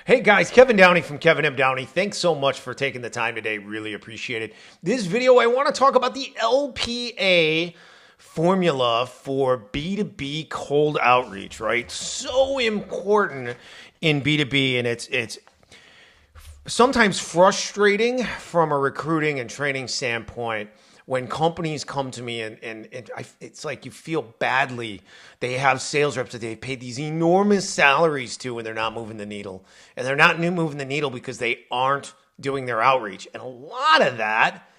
Hey guys, Kevin Downey from Kevin M. Downey. Thanks so much for taking the time today. Really appreciate it. This video, I want to talk about the LPA formula for B2B cold outreach, right? So important in B2B, and it's sometimes frustrating from a recruiting and training standpoint when companies come to me and it's like you feel badly. They have sales reps that they've paid these enormous salaries to and they're not moving the needle. And they're not moving the needle because they aren't doing their outreach. And a lot of that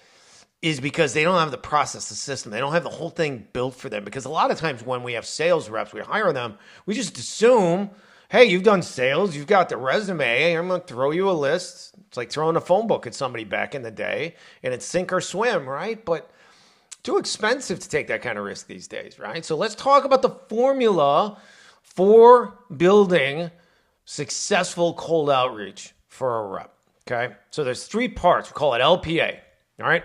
is because they don't have the process, the system. They don't have the whole thing built for them. Because a lot of times when we have sales reps, we hire them, we just assume, hey, you've done sales, you've got the resume, I'm going to throw you a list. It's like throwing a phone book at somebody back in the day, and it's sink or swim, right? But too expensive to take that kind of risk these days, right? So let's talk about the formula for building successful cold outreach for a rep, okay? So there's three parts. We call it LPA, all right?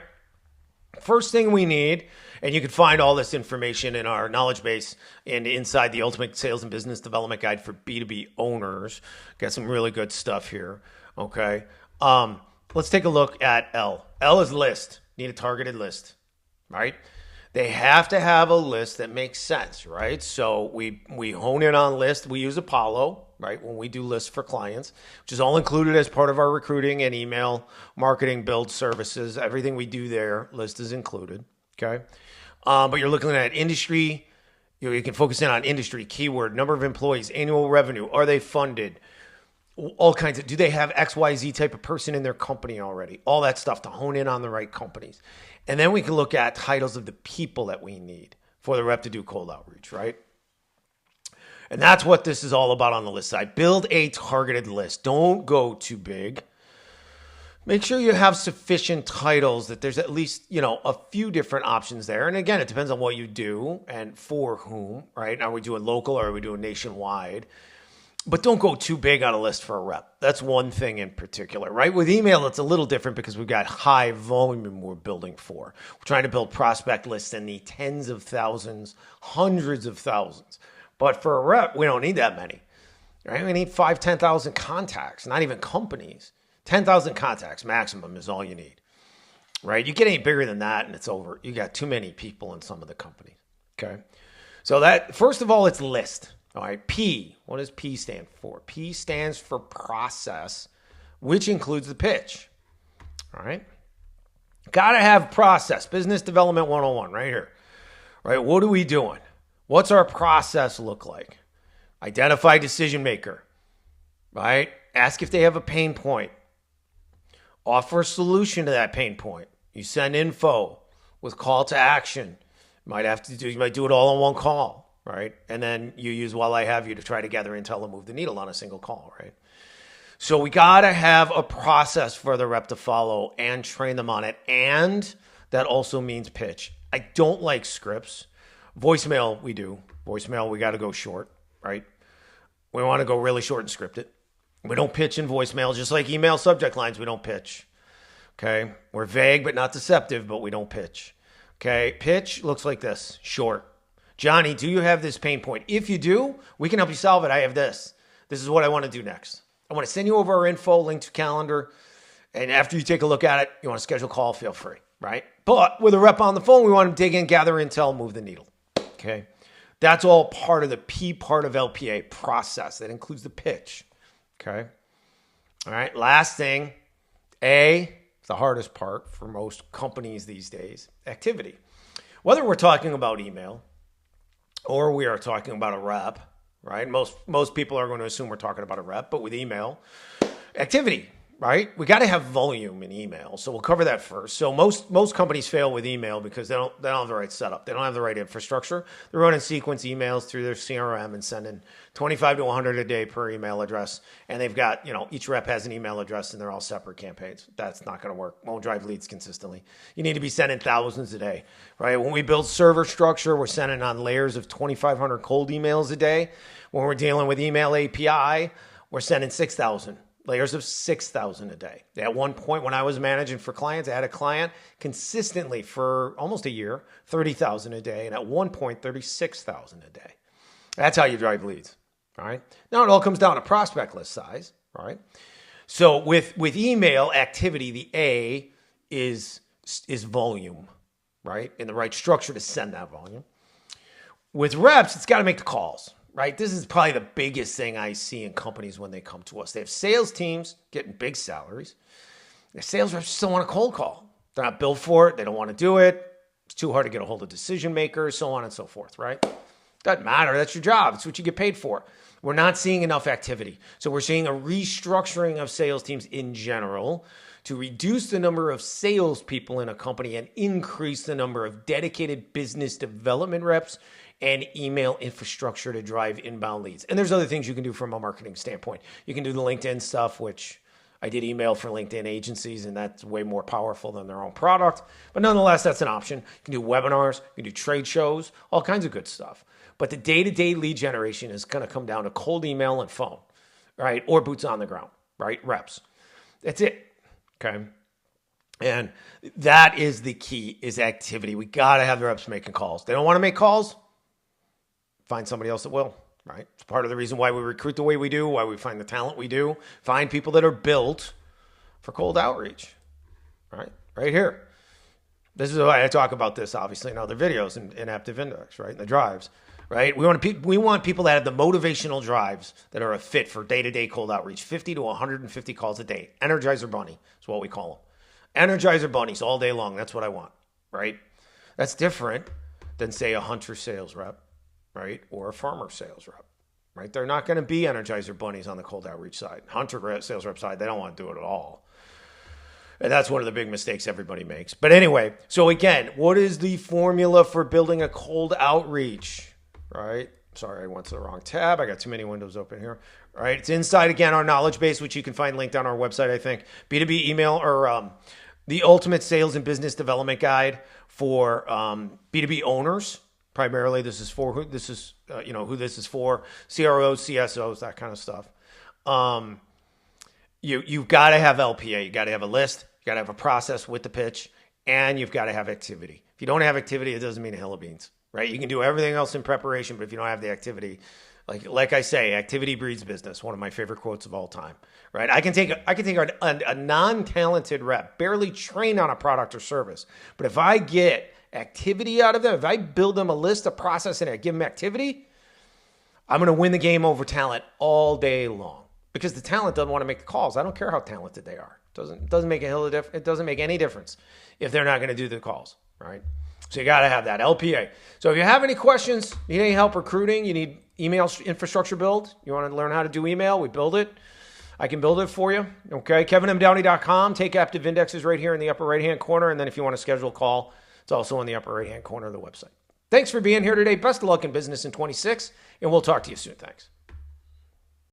First thing we need, and you can find all this information in our knowledge base and inside the Ultimate Sales and Business Development Guide for B2B owners. Got some really good stuff here, okay? Let's take a look at L. L is list. Need a targeted list, right? They have to have a list that makes sense, right? So we hone in on list. We use Apollo, right, when we do lists for clients, which is all included as part of our recruiting and email marketing build services. Everything we do there, list is included, okay? But you're looking at industry. You can focus in on industry, keyword, number of employees, annual revenue. Are they funded? All kinds of, do they have XYZ type of person in their company already? All that stuff to hone in on the right companies. And then we can look at titles of the people that we need for the rep to do cold outreach, right? And that's what this is all about on the list side. Build a targeted list. Don't go too big. Make sure you have sufficient titles that there's at least, a few different options there. And again, it depends on what you do and for whom, right? Are we doing local or are we doing nationwide? But don't go too big on a list for a rep. That's one thing in particular, right? With email, it's a little different because we've got high volume we're building for. We're trying to build prospect lists in the tens of thousands, hundreds of thousands. But for a rep, we don't need that many, right? We need 5,000, 10,000 contacts, not even companies. 10,000 contacts maximum is all you need, right? You get any bigger than that and it's over. You got too many people in some of the companies, okay? So that, first of all, it's list. All right, P, what does P stand for? P stands for process, which includes the pitch. All right, got to have process. Business Development 101 right here. Right, what are we doing? What's our process look like? Identify decision maker, right? Ask if they have a pain point. Offer a solution to that pain point. You send info with call to action. You might do it all on one call. Right? And then you use while I have you to try to gather intel and move the needle on a single call, right? So we got to have a process for the rep to follow and train them on it. And that also means pitch. I don't like scripts. Voicemail, we do. Voicemail, we got to go short, right? We want to go really short and script it. We don't pitch in voicemail, just like email subject lines, we don't pitch. Okay? We're vague but not deceptive, but we don't pitch. Okay? Pitch looks like this, short. Johnny, do you have this pain point? If you do, we can help you solve it. I have this. This is what I want to do next. I want to send you over our info, link to calendar. And after you take a look at it, you want to schedule a call, feel free, right? But with a rep on the phone, we want to dig in, gather intel, move the needle, okay? That's all part of the P part of LPA process. That includes the pitch, okay? All right, last thing, A, the hardest part for most companies these days, activity. Whether we're talking about email, or we are talking about a rep, right? Most people are going to assume we're talking about a rep, but with email, activity, right? We got to have volume in email. So we'll cover that first. So most companies fail with email because they don't have the right setup. They don't have the right infrastructure. They're running sequence emails through their CRM and sending 25 to 100 a day per email address. And they've got, each rep has an email address and they're all separate campaigns. That's not going to work. Won't drive leads consistently. You need to be sending thousands a day, right? When we build server structure, we're sending on layers of 2,500 cold emails a day. When we're dealing with email API, we're sending 6,000. Layers of 6,000 a day. At one point when I was managing for clients, I had a client consistently for almost a year, 30,000 a day. And at one point, 36,000 a day. That's how you drive leads. All right. Now it all comes down to prospect list size. All right. So with email activity, the A is volume, right? In the right structure to send that volume. With reps, it's got to make the calls, right? This is probably the biggest thing I see in companies when they come to us. They have sales teams getting big salaries. Their sales reps still want a cold call. They're not built for it. They don't want to do it. It's too hard to get a hold of decision makers, so on and so forth, right? Doesn't matter. That's your job. It's what you get paid for. We're not seeing enough activity. So we're seeing a restructuring of sales teams in general to reduce the number of salespeople in a company and increase the number of dedicated business development reps and email infrastructure to drive inbound leads. And there's other things you can do from a marketing standpoint. You can do the LinkedIn stuff, which I did email for LinkedIn agencies, and that's way more powerful than their own product. But nonetheless, that's an option. You can do webinars, you can do trade shows, all kinds of good stuff. But the day-to-day lead generation is going to come down to cold email and phone, right? Or boots on the ground, right? Reps. That's it, okay? And that is the key, is activity. We got to have the reps making calls. They don't want to make calls? Find somebody else that will, right? It's part of the reason why we recruit the way we do, why we find the talent we do. Find people that are built for cold outreach, right? Right here. This is why I talk about this, obviously, in other videos in Aptive Index, right? In the drives, right? We want people that have the motivational drives that are a fit for day-to-day cold outreach, 50 to 150 calls a day. Energizer Bunny is what we call them. Energizer Bunnies all day long. That's what I want, right? That's different than, say, a hunter sales rep, right? Or a farmer sales rep, right? They're not going to be Energizer Bunnies on the cold outreach side. Hunter sales rep side, they don't want to do it at all. And that's one of the big mistakes everybody makes. But anyway, so again, what is the formula for building a cold outreach, right? Sorry, I went to the wrong tab. I got too many windows open here. All right, it's inside, again, our knowledge base, which you can find linked on our website, I think. B2B email, or the ultimate sales and business development guide for B2B owners. Primarily, this is for who this is for, CROs, CSOs, that kind of stuff. You've got to have LPA. You got to have a list. You got to have a process with the pitch, and you've got to have activity. If you don't have activity, it doesn't mean a hill of beans, right? You can do everything else in preparation, but if you don't have the activity, like I say, activity breeds business. One of my favorite quotes of all time, right? I can take a non-talented rep, barely trained on a product or service, but if I get activity out of them, if I build them a list, a process, and I give them activity, I'm going to win the game over talent all day long. Because the talent doesn't want to make the calls. I don't care how talented they are. It doesn't make it doesn't make any difference if they're not going to do the calls, right? So you got to have that LPA. So if you have any questions, need any help recruiting, you need email infrastructure build, you want to learn how to do email, we build it. I can build it for you. Okay, kevinmdowney.com. Take Aptive Indexes right here in the upper right-hand corner. And then if you want to schedule a call, it's also in the upper right-hand corner of the website. Thanks for being here today. Best of luck in business in 26, and we'll talk to you soon. Thanks.